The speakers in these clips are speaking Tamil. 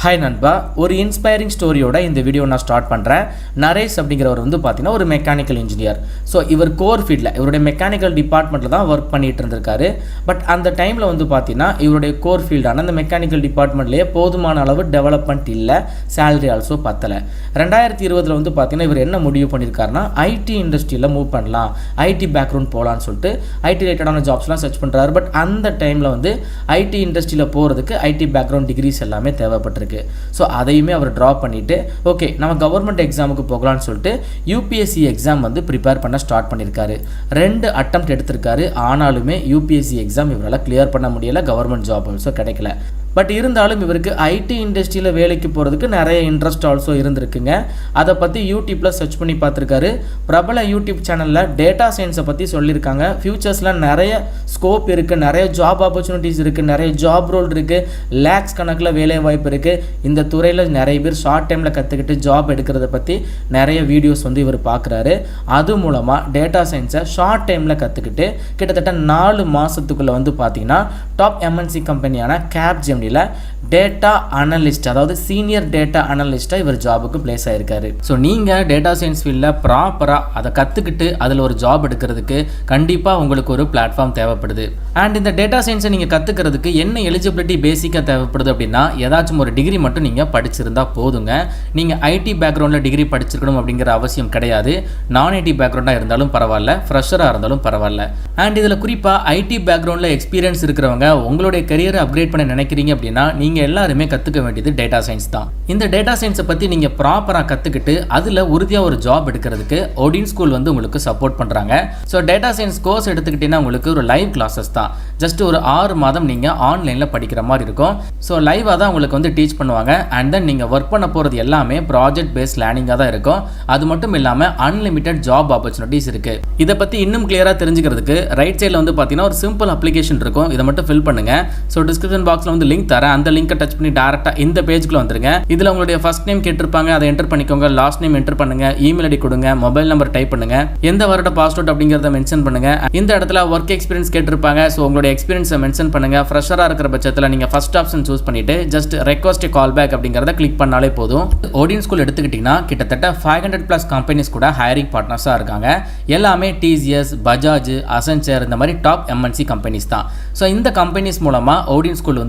ஹாய் நண்பா, ஒரு இன்ஸ்பைரிங் ஸ்டோரியோட இந்த வீடியோ நான் ஸ்டார்ட் பண்ணுறேன். நரேஷ் அப்படிங்கிறவர் பார்த்தீங்கன்னா ஒரு மெக்கானிக்கல் இன்ஜினியர். ஸோ இவர் கோர் ஃபீல்டில் இவருடைய மெக்கானிக்கல் டிபார்ட்மெண்ட்டில் தான் ஒர்க் பண்ணிட்டு இருந்திருக்காரு. பட் அந்த டைமில் பார்த்தீங்கன்னா இவருடைய கோர் ஃபீல்டான அந்த மெக்கானிக்கல் டிபார்ட்மெண்ட்லேயே போதுமான அளவு டெவலப்மெண்ட் இல்லை, சேலரி ஆல்சோ பத்தலை. 2020 பார்த்தீங்கன்னா இவர் என்ன முடிவு பண்ணியிருக்காருன்னா ஐடி இண்டஸ்ட்ரியில் மூவ் பண்ணலாம், ஐடி பேக்ரவுண்ட் போகலான்னு சொல்லிட்டு ஐடி ரிலேட்டடான ஜாப்ஸ்லாம் சர்ச் பண்ணுறாரு. பட் அந்த டைமில் ஐடி இண்டஸ்ட்ரியில் போகிறதுக்கு ஐடி பேக்ரவுண்ட் டிகிரிஸ் எல்லாமே தேவைப்பட்டிருக்கு. ஸோ அதையுமே அவர் ட்ராப் பண்ணிவிட்டு ஓகே நம்ம கவர்மெண்ட் எக்ஸாமுக்கு போகலான்னு சொல்லிட்டு யூபிஎஸ்சி எக்ஸாம் ப்ரிப்பேர் பண்ண ஸ்டார்ட் பண்ணியிருக்காரு. 2 அட்டெம்ப்ட் எடுத்திருக்காரு. ஆனாலுமே யூபிஎஸ்சி எக்ஸாம் இவரால் கிளியர் பண்ண முடியலை, கவர்மெண்ட் ஜாப் ஆல்சோ கிடைக்கல. பட் இருந்தாலும் இவருக்கு ஐடி இண்டஸ்ட்ரியில் வேலைக்கு போகிறதுக்கு நிறைய இன்ட்ரெஸ்ட் ஆல்சோ இருந்திருக்குங்க. அதை பற்றி யூடியூப்பில் சர்ச் பண்ணி பார்த்துருக்காரு. பிரபல யூடியூப் சேனலில் டேட்டா சயின்ஸை பற்றி சொல்லியிருக்காங்க. ஃபியூச்சர்ஸில் நிறைய ஸ்கோப் இருக்குது, நிறைய ஜாப் ஆப்பர்ச்சுனிட்டிஸ் இருக்குது, நிறைய ஜாப் ரோல் இருக்குது, லேக்ஸ் கணக்கில் வேலை வாய்ப்பு இருக்குது. இந்த துறையில் நிறைய பேர் ஷார்ட் டைமில் கற்றுக்கிட்டு ஜாப் எடுக்கிறத பற்றி நிறைய வீடியோஸ் இவர் பார்க்குறாரு. அது மூலமாக டேட்டா சயின்ஸை ஷார்ட் டைமில் கற்றுக்கிட்டு கிட்டத்தட்ட 4 மாதத்துக்குள்ளே பார்த்தீங்கன்னா டாப் எம்என்சி கம்பெனியான கேப்ஜெமினி டேட்டா அனலிஸ்ட், அதாவது சீனியர் டேட்டா அனலிஸ்டாக இவர் ஜாபுக்கு பிளேஸ் ஆயிருக்காரு. ஸோ நீங்கள் டேட்டா சயின்ஸ் ஃபீல்டில் ப்ராப்பராக அதை கற்றுக்கிட்டு அதில் ஒரு ஜாப் எடுக்கிறதுக்கு கண்டிப்பாக உங்களுக்கு ஒரு பிளாட்ஃபார்ம் தேவைப்படுது. அண்ட் இந்த டேட்டா சயின்ஸை நீங்கள் கற்றுக்கிறதுக்கு என்ன எலிஜிபிலிட்டி பேசிக்காக தேவைப்படுது அப்படின்னா ஏதாச்சும் ஒரு டிகிரி மட்டும் நீங்கள் படிச்சிருந்தா போதுங்க. நீங்கள் ஐடி பேக்ரவுண்டில் டிகிரி படிச்சிருக்கணும் அப்படிங்கிற அவசியம் கிடையாது. நான் ஐடி பேக்ரவுண்டாக இருந்தாலும் பரவாயில்ல, ஃப்ரெஷராக இருந்தாலும் பரவாயில்ல. அண்ட் இதில் குறிப்பாக ஐடி பேக்ரவுண்டில் எக்ஸ்பீரியன்ஸ் இருக்கிறவங்க உங்களுடைய கரியரை அப்கிரேட் பண்ண நினைக்கிறீங்க அப்படின்னா நீங்கள் எல்லாருமே கற்றுக்க வேண்டியது டேட்டா சயின்ஸ் தான். இந்த டேட்டா சயின்ஸை பற்றி நீங்கள் ப்ராப்பராக கற்றுக்கிட்டு அதில் உறுதியாக ஒரு ஜாப் எடுக்கிறதுக்கு OdinSchool உங்களுக்கு சப்போர்ட் பண்ணுறாங்க. ஸோ டேட்டா சயின்ஸ் கோர்ஸ் எடுத்துக்கிட்டீங்கன்னா உங்களுக்கு ஒரு லைவ் கிளாஸஸ் தான். ஜஸ்ட் ஒரு 6 மாதம் நீங்கள் ஆன்லைனில் படிக்கிற மாதிரி இருக்கும். ஸோ லைவாக தான் உங்களுக்கு டீச் பண்ணுவாங்க. அண்ட் தென் நீங்கள் ஒர்க் பண்ண போகிறது எல்லாமே ப்ராஜெக்ட் பேஸ்ட் லேர்னிங்காக தான் இருக்கும். அது மட்டும் இல்லாமல் அன்லிமிட்டட் ஜாப் ஆப்பர்ச்சுனிட்டிஸ் இருக்குது. இதை பற்றி இன்னும் கிளியராக தெரிஞ்சுக்கிறதுக்கு ரைட் சைடில் பார்த்தீங்கன்னா ஒரு சிம்பிள் அப்ளிகேஷன் இருக்கும். இதை மட்டும் ஃபில் பண்ணுங்கள். ஸோ டிஸ்கிரிப்ஷன் பாக்ஸில் லிங்க் தரேன். அந்த லிங்கை டச் பண்ணி டேரெக்டாக இந்த பேஜுக்குள்ள வந்துருங்க. இதில் உங்களுடைய ஃபர்ஸ்ட் நேம் கேட்டிருப்பாங்க, அதை என்டர் பண்ணிக்கோங்க. லாஸ்ட் நேம் என்டர் பண்ணுங்க, இமெயில் ஐடி கொடுங்க, மொபைல் நம்பர் டைப் பண்ணுங்க, எந்த வருட பாஸ்ட் அவுட் அப்படிங்கிறத மென்ஷன் பண்ணுங்க. இந்த இடத்துல ஒர்க் எக்ஸ்பீரியன்ஸ் கேட்டிருப்பாங்க. ஸோ உங்களுடைய எக்ஸ்பீரியன்ஸை மென்ஷன் பண்ணுங்க. ஃப்ரெஷராக இருக்கிற பட்சத்தில் நீங்கள் ஃபர்ஸ்ட் ஆப்ஷன் சூஸ் பண்ணிட்டு ஜஸ்ட் ரெக்வஸ்ட் கால் பேக் அப்படிங்கிறத கிளிக் பண்ணாலே போதும். OdinSchool எடுத்துக்கிட்டீங்கன்னா கிட்டத்தட்ட 500+ கம்பெனிஸ் கூட ஹையரிங் பார்ட்னர்ஸாக இருக்காங்க. எல்லாமே டிசிஎஸ், பஜாஜ், அசென்ச்சர் இந்த மாதிரி டாப் எம்என்சி கம்பெனிஸ் தான். ஸோ இந்த கம்பெனிஸ் மூலமாக OdinSchool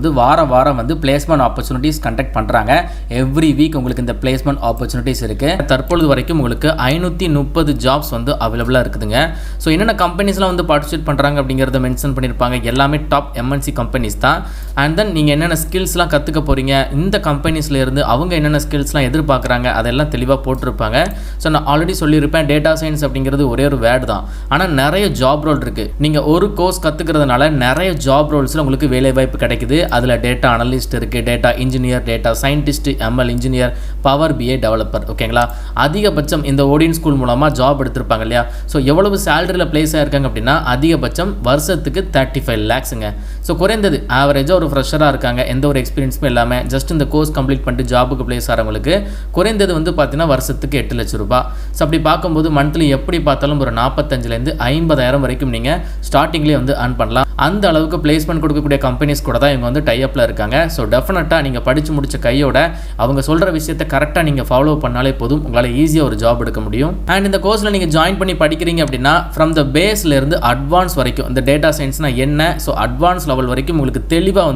வாரம் பிளேஸ்மெண்ட் ஆப்பர்ச்சுனிட்டிஸ் கண்டக்ட் பண்ணுறாங்க. எவ்ரி வீக் உங்களுக்கு இந்த பிளேஸ்மெண்ட் ஆப்பர்ச்சுனிட்டிஸ் இருக்குது. தற்பொழுது வரைக்கும் உங்களுக்கு 530 ஜாப்ஸ் அவைலபிளாக இருக்குதுங்க. ஸோ என்னென்ன கம்பெனிஸ்லாம் பார்ட்டிசிபேட் பண்ணுறாங்க அப்படிங்கிறத மென்ஷன் பண்ணியிருப்பாங்க. எல்லாமே டாப் எம்என்சி கம்பெனிஸ் தான். அண்ட் தென் நீங்கள் என்னென்ன ஸ்கில்ஸ்லாம் கற்றுக்க போகிறீங்க, இந்த கம்பெனிஸ்லேருந்து அவங்க என்னென்ன ஸ்கில்ஸ்லாம் எதிர்பார்க்குறாங்க அதெல்லாம் தெளிவாக போட்டிருப்பாங்க. ஸோ நான் ஆல்ரெடி சொல்லியிருப்பேன், டேட்டா சயின்ஸ் அப்படிங்கிறது ஒரே ஒரு வேர்டு தான். ஆனால் நிறைய ஜாப் ரோல் இருக்குது. நீங்கள் ஒரு கோர்ஸ் கற்றுக்கிறதுனால நிறைய ஜாப் ரோல்ஸில் உங்களுக்கு வேலை வாய்ப்பு கிடைக்குது. அதில் டேட்டா அனலிஸ்ட் இருக்குது, data engineer, data scientist, ML engineer, power BI developer. ஓகேங்களா, அதிகபட்சம் இந்த OdinSchool மூலமாக ஜாப் எடுத்திருப்பாங்க இல்லையா. ஸோ எவ்வளவு சேலரியில் பிளேஸ் ஆயிருக்காங்க அப்படின்னா அதிகபட்சம் வருஷத்துக்கு 35 lakhsங்க. ஸோ குறைந்தது ஆவரேஜாக ஒரு ஃப்ரெஷராக இருக்காங்க, எந்த ஒரு எக்ஸ்பீரியன்ஸுமே இல்லாமல் ஜஸ்ட் இந்த கோர்ஸ் கம்ப்ளீட் பண்ணிட்டு ஜாபுக்கு பிளேஸ் ஆகிறவங்களுக்கு குறைந்தது பார்த்தீங்கன்னா வருஷத்துக்கு 8 லட்சம் ரூபாய். ஸோ அப்படி பார்க்கும்போது மந்த்லி எப்படி பார்த்தாலும் ஒரு 45,000 50,000 வரைக்கும் நீங்கள் ஸ்டார்டிங்லேயே earn பண்ணலாம். அந்த அளவுக்கு பிளேஸ்மெண்ட் கொடுக்கக்கூடிய கம்பெனிஸ் கூட தான் இவங்க டைப்ல இருக்காங்க. ஸோ டெஃபினட்டாக நீங்கள் படித்து முடிச்ச கையோட அவங்க சொல்கிற விஷயத்தை கரெக்டாக நீங்கள் ஃபாலோ பண்ணாலே போதும், உங்களால் ஈஸியாக ஒரு ஜாப் எடுக்க முடியும். அண்ட் இந்த கோர்ஸில் நீங்கள் ஜாயின் பண்ணி படிக்கிறீங்க அப்படின்னா ஃப்ரம் த பேஸ்லேருந்து அட்வான்ஸ் வரைக்கும் இந்த டேட்டா சயின்ஸ்னால் என்ன, ஸோ அட்வான்ஸ் லெவல் வரைக்கும் உங்களுக்கு தெளிவாக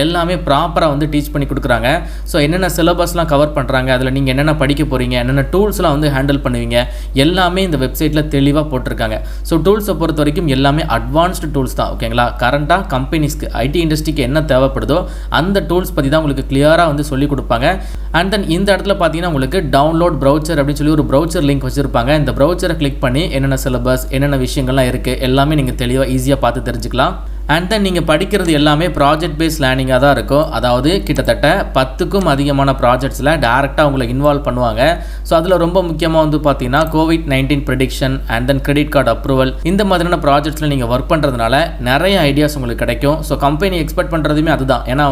எல்லாமே ப்ராப்பராக டீச் பண்ணி கொடுக்குறாங்க. ஸோ என்னென்ன சிலபஸ்லாம் கவர் பண்ணுறாங்க, அதில் நீங்கள் என்னென்ன படிக்க போகிறீங்க, என்னென்ன டூல்ஸ்லாம் ஹேண்டில் பண்ணுவீங்க எல்லாமே இந்த வெப்சைட்டில் தெளிவாக போட்டிருக்காங்க. ஸோ டூல்ஸை பொறுத்த வரைக்கும் எல்லாமே அட்வான்ஸ்டு டூல்ஸ் தான். ஓகேங்களா, கரண்டாக கம்பெனிஸ்க்கு ஐடி இண்டஸ்ட்ரிக்கு என்ன தேவைப்படுதோ அந்த டூல்ஸ் பற்றி தான் உங்களுக்கு கிளியராக சொல்லி கொடுப்பாங்க. அண்ட் தென் இந்த இடத்துல பார்த்தீங்கன்னா உங்களுக்கு டவுன்லோட் ப்ரௌச்சர் அப்படின்னு சொல்லி ஒரு ப்ரௌச்சர் லிங்க் வச்சுருப்பாங்க. இந்த ப்ரௌச்சரை கிளிக் பண்ணி என்னென்ன சிலபஸ் என்னென்ன விஷயங்கள்லாம் இருக்குது எல்லாமே நீங்கள் தெளிவாக ஈஸியாக பார்த்து தெரிஞ்சுக்கலாம். அண்ட் தென் நீங்கள் படிக்கிறது எல்லாமே ப்ராஜெக்ட் பேஸ்ட் லேர்னிங்காக தான் இருக்கும். அதாவது கிட்டத்தட்ட 10க்கும் அதிகமான ப்ராஜெக்ட்ஸில் டேரெக்டாக உங்களை இன்வால்வ் பண்ணுவாங்க. ஸோ அதில் ரொம்ப முக்கியமாக பார்த்தீங்கன்னா COVID-19 prediction and then credit card approval இந்த மாதிரியான ப்ராஜெக்ட்ஸில் நீங்கள் ஒர்க் பண்ணுறதுனால நிறைய ஐடியாஸ் உங்களுக்கு கிடைக்கும். ஸோ கம்பெனி எக்ஸ்பெக்ட் பண்ணுறதுமே அதுதான். ஏன்னா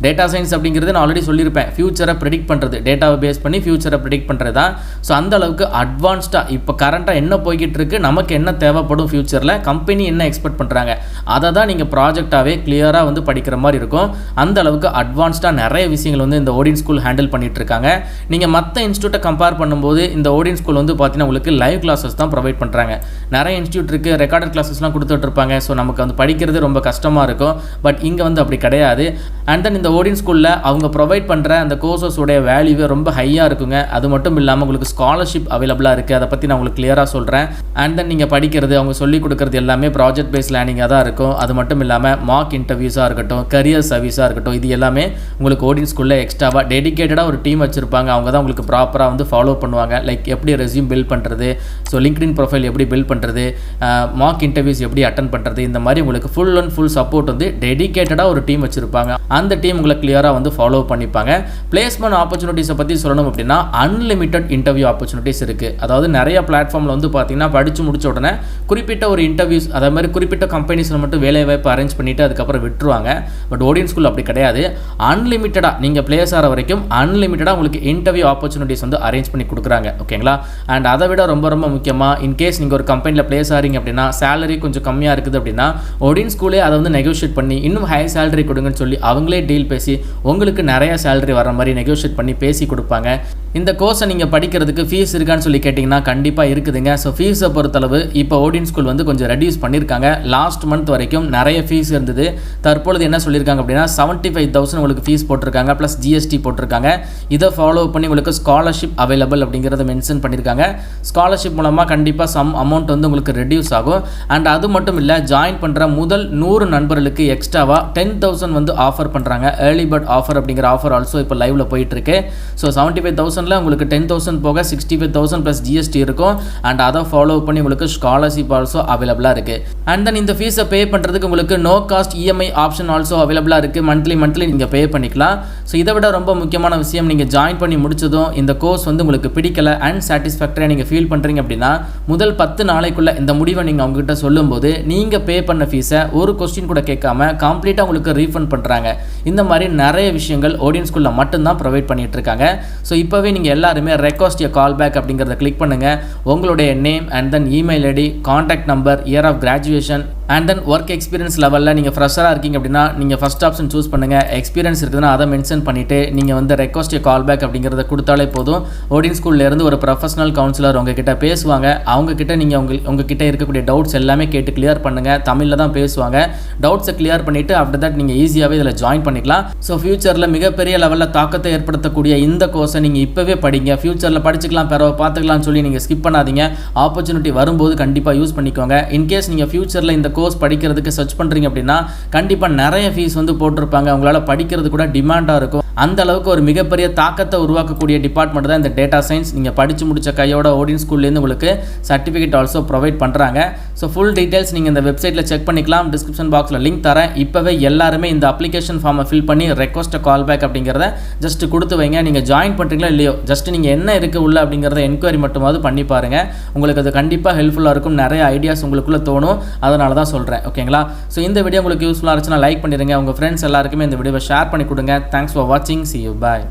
டேட்டா சயின்ஸ் அப்படிங்கிறது நான் ஆல்ரெடி சொல்லியிருப்பேன், ஃபியூச்சரை ப்ரெடிக்ட் பண்ணுறது, டேட்டாவை பேஸ் பண்ணி ஃபியூச்சரை ப்ரெடிக்ட் பண்ணுறது தான். ஸோ அந்த அளவுக்கு அட்வான்ஸ்டாக இப்போ கரண்ட்டாக என்ன போய்கிட்டு இருக்கு, நமக்கு என்ன தேவைப்படும் ஃபியூச்சரில், கம்பெனி என்ன எக்ஸ்பெக்ட் பண்ணுறாங்க அதை தான் நீங்கள் ப்ராஜெக்டாகவே கிளியராக வந்து படிக்கிற மாதிரி இருக்கும். அந்த அளவுக்கு அட்வான்ஸ்டாக நிறைய விஷயங்கள் வந்து இந்த ஓடின் ஸ்கூல் ஹேண்டில் பண்ணிட்டு இருக்காங்க. நீங்கள் மற்ற இன்ஸ்டியூட்டை கம்பேர் பண்ணும்போது இந்த ஓடின் ஸ்கூல் வந்து பார்த்தீங்கன்னா உங்களுக்கு லைவ் கிளாஸஸ் தான் ப்ரொவைட் பண்ணுறாங்க. நிறைய இன்ஸ்டியூட் இருக்குது, ரெக்கார்டட் கிளாஸஸ்லாம் கொடுத்துட்டு இருப்பாங்க. ஸோ நமக்கு வந்து படிக்கிறது ரொம்ப கஷ்டமாக இருக்கும். பட் இங்கே வந்து அப்படி கிடையாது. அண்ட் தென் இந்த ஓடின் ஸ்கூலில் அவங்க ப்ரொவைட் பண்ணுற அந்த கோர்சஸோடைய வேல்யூவே ரொம்ப ஹையாக இருக்குங்க. அது மட்டும் இல்லாமல் உங்களுக்கு ஸ்காலர்ஷிப் அவைலபிளாக இருக்குது. அதை பற்றி நான் உங்களுக்கு கிளியராக சொல்கிறேன். அண்ட் தென் நீங்கள் படிக்கிறது, அவங்க சொல்லிக் கொடுக்குறது எல்லாமே ப்ராஜெக்ட் பேஸ் லேர்னிங்காக தான் இருக்கும். அது மட்டும் இல்லாமல் மார்க் இன்டர்வியூஸாக இருக்கட்டும், கரியர் சர்வீஸாக இருக்கட்டும், இது எல்லாமே உங்களுக்கு ஓடின் ஸ்கூலில் எக்ஸ்ட்ராவாக டெடிகேட்டடாக ஒரு டீம் வச்சுருப்பாங்க. அவங்க தான் உங்களுக்கு ப்ராப்பராக வந்து ஃபாலோ பண்ணுவாங்க. லைக் எப்படி ரெஸ்யூம் பில்ட் பண்ணுறது, ஸோ லிங்க்டின் ப்ரொஃபைல் எப்படி பில்ட் பண்ணுறது, மார்க் இன்டர்வியூஸ் எப்படி அட்டன் பண்ணுறது, இந்த மாதிரி உங்களுக்கு ஃபுல் அண்ட் ஃபுல் சப்போர்ட் வந்து டெடிகேட்டடாக ஒரு டீம் வச்சுருப்பாங்க. அந்த டீம் உங்களை கிளியராக வந்து ஃபாலோ பண்ணிப்பாங்க. பிளேஸ்மெண்ட் ஆப்பர்ச்சுனிட்டிஸை பற்றி சொல்லணும் அப்படின்னா அன்லிமிட்டட் இன்டர்வியூ ஆப்பர்ச்சுனிட்டிஸ் இருக்குது. அதாவது நிறைய பிளாட்ஃபார்மில் வந்து பார்த்தீங்கன்னா படித்து முடிச்ச உடனே குறிப்பிட்ட ஒரு இன்டர்வியூஸ், அதே மாதிரி குறிப்பிட்ட கம்பெனிஸில் மட்டும் வேலை வாய்ப்பு அரேஞ்ச் பண்ணிவிட்டு அதுக்கப்புறம் விட்டுருவாங்க. பட் ஓடின் ஸ்கூல் அப்படி கிடையாது. அன்லிமிட்டடாக நீங்கள் பிளேஸ் ஆகிற வரைக்கும் அன்லிமிட்டடாக உங்களுக்கு இன்டர்வியூ ஆப்பர்ச்சுனிட்டிஸ் வந்து அரேஞ்ச் பண்ணி கொடுக்குறாங்க. ஓகேங்களா? அண்ட் அதை விட ரொம்ப ரொம்ப முக்கியமாக இன்கேஸ் நீங்கள் ஒரு கம்பெனியில் பிளேஸ் ஆகிறீங்க அப்படின்னா சேலரி கொஞ்சம் கம்மியாக இருக்குது அப்படின்னா ஓடின் ஸ்கூலே அதை வந்து நெகோஷியேட் பண்ணி இன்னும் ஹை சேலரி கொடுங்கன்னு சொல்லி அவங்களே டீல் பேசி உங்களுக்கு நிறைய சேலரி வர மாதிரி நெகோஷியேட் பண்ணி பேசி கொடுப்பாங்க. இந்த கோர்ஸை நீங்கள் படிக்கிறதுக்கு ஃபீஸ் இருக்கான்னு சொல்லி கேட்டிங்கன்னா கண்டிப்பாக இருக்குதுங்க. ஸோ ஃபீஸை பொறுத்தளவு இப்போ ஓடின் ஸ்கூல் வந்து கொஞ்சம் ரெடியூஸ் பண்ணியிருக்காங்க. லாஸ்ட் மந்த் வரைக்கும் நிறைய ஃபீஸ் இருந்தது. தற்பொழுது என்ன சொல்லியிருக்காங்க அப்படின்னா 75,000 உங்களுக்கு ஃபீஸ் போட்டிருக்காங்க, ப்ளஸ் ஜிஎஸ்டி போட்டிருக்காங்க. இதை ஃபாலோ பண்ணி உங்களுக்கு ஸ்காலர்ஷிப் அவைலபிள் அப்படிங்கிறத மென்ஷன் பண்ணியிருக்காங்க. ஸ்காலர்ஷிப் மூலமாக கண்டிப்பாக சம் அமௌண்ட் வந்து உங்களுக்கு ரெடியூஸ் ஆகும். அண்ட் அது மட்டும் இல்லை, ஜாயின் பண்ணுற முதல் 100 நண்பர்களுக்கு எக்ஸ்ட்ராவாக 10,000 வந்து ஆஃபர் பண்ணுறாங்க. ஏர்லி பர்ட் ஆஃபர் அப்படிங்கிற ஆஃபர் ஆல்சோ இப்போ லைவில் போயிட்டுருக்கு. ஸோ 75,000 உங்களுக்கு 10,000 போக 65,000 ப்ளஸ் ஜிஎஸ்டி இருக்கும். அண்ட் அதை ஃபாலோ பண்ணி உங்களுக்கு ஸ்காலர்ஷிப் ஆல்சோ அவைலபிளாக இருக்குது. அண்ட் தென் இந்த ஃபீஸை பே பண்ணுறதுக்கு உங்களுக்கு no cost EMI option also அவைலபிளாக இருக்குது. மந்த்லி நீங்கள் பே பண்ணிக்கலாம். ஸோ இதை விட ரொம்ப முக்கியமான விஷயம், நீங்கள் ஜாயின் பண்ணி முடிச்சதும் இந்த கோர்ஸ் வந்து உங்களுக்கு பிடிக்கல அண்ட் சாட்டிஸ்ஃபேக்டரியாக நீங்கள் ஃபீல் பண்ணுறீங்க அப்படின்னா முதல் 10 நாளைக்குள்ளே இந்த முடிவை நீங்கள் அவங்ககிட்ட சொல்லும்போது நீங்கள் பே பண்ண ஃபீஸை ஒரு கொஸ்டின் கூட கேட்காம கம்ப்ளீட்டாக உங்களுக்கு ரீஃபண்ட் பண்ணுறாங்க. இந்த மாதிரி நிறைய விஷயங்கள் ஓடின் ஸ்கூலில் மட்டும்தான் ப்ரொவைட் பண்ணிட்டு இருக்காங்க. ஸோ இப்போவே நீங்கள் எல்லாருமே ரெக்வஸ்ட் எ கால் பேக் அப்படிங்கிறத கிளிக் பண்ணுங்கள். உங்களுடைய name and then email ID, contact number, year of graduation and then work experience லெவலில் நீங்கள் ஃப்ரெஷராக இருக்கீங்க அப்படின்னா நீங்கள் ஃபஸ்ட் ஆப்ஷன் சூஸ் பண்ணுங்கள். எக்ஸ்பீரியன்ஸ் இருக்குதுன்னா அதை மென்ஷன் பண்ணிவிட்டு நீங்கள் வந்து ரெக்வஸ்ட் எ கால் பேக் அப்படிங்கிறத கொடுத்தாலே போதும். ஓடின் ஸ்கூல்லேருந்து ஒரு ப்ரொஃபஷனல் கவுன்சிலர் உங்ககிட்ட பேசுவாங்க. அவங்கக்கிட்ட நீங்கள் உங்ககிட்ட இருக்கக்கூடிய டவுட்ஸ் எல்லாமே கேட்டு கிளியர் பண்ணுங்கள். தமிழில் தான் பேசுவாங்க. டவுட்ஸை கிளியர் பண்ணிவிட்டு ஆஃப்டர் தட் நீங்கள் ஈஸியாகவே இதில் ஜாயின் பண்ணிக்கலாம். ஸோ ஃபியூச்சரில் மிகப்பெரிய லெவலில் தாக்கத்தை ஏற்படுத்தக்கூடிய இந்த கோர்ஸை நீங்கள் இப்போவே படிங்க. ஃபியூச்சரில் படிச்சுக்கலாம், பிறகு பார்த்துக்கலாம்னு சொல்லி நீங்கள் ஸ்கிப் பண்ணாதீங்க. ஆப்பர்ச்சுனிட்டி வரும்போது கண்டிப்பாக யூஸ் பண்ணிக்கோங்க. இன்கேஸ் நீங்கள் ஃபியூச்சரில் இந்த கோர்ஸ் படிக்கிறதுக்கு சர்ச் பண்ணுறீங்க அப்படின்னா கண்டிப்பாக நிறைய ஃபீஸ் வந்து போட்டிருப்பாங்க. உங்களால் படிக்கிறது கூட டிமாண்டாக இருக்கும். அந்த அளவுக்கு ஒரு மிகப்பெரிய தாக்கத்தை உருவாக்கக்கூடிய டிபார்ட்மெண்ட் தான் இந்த டேட்டா சயின்ஸ். நீங்கள் படித்து முடிச்ச கையோட ஓடின் ஸ்கூல்லேருந்து உங்களுக்கு சர்டிஃபிகேட் ஆல்சோ ப்ரொவைட் பண்ணுறாங்க. ஸோ ஃபுல் டீட்டெயில்ஸ் நீங்கள் இந்த வெப்சைட்டில் செக் பண்ணிக்கலாம். டிஸ்கிரிப்ஷன் பாக்ஸில் லிங்க் தரேன். இப்போவே எல்லாருமே இந்த அப்ளிகேஷன் ஃபார்மை ஃபில் பண்ணி ரெக்வஸ்ட் கால் பேக் அப்படிங்கிறத ஜஸ்ட் கொடுத்து வைங்க. நீங்கள் ஜாயின் பண்ணுறீங்களா இல்லையோ, ஜஸ்ட் நீங்கள் என்ன இருக்குது உள்ள அப்படிங்கிறத என்கொயரி மட்டுமாவது பண்ணி பாருங்கள். உங்களுக்கு அது கண்டிப்பாக ஹெல்ப்ஃபுல்லாக இருக்கும். நிறைய ஐடியாஸ் உங்களுக்குள்ளே தோணும். அதனால தான் சொல்கிறேன். ஓகேங்களா? ஸோ இந்த வீடியோ உங்களுக்கு யூஸ்ஃபுல்லாக இருந்துச்சுன்னா லைக் பண்ணிடுங்க. உங்கள் ஃப்ரெண்ட்ஸ் எல்லாருக்குமே இந்த வீடியோவை ஷேர் பண்ணி கொடுங்க. தேங்க்ஸ் ஃபார் வாட்சிங். See you. Bye.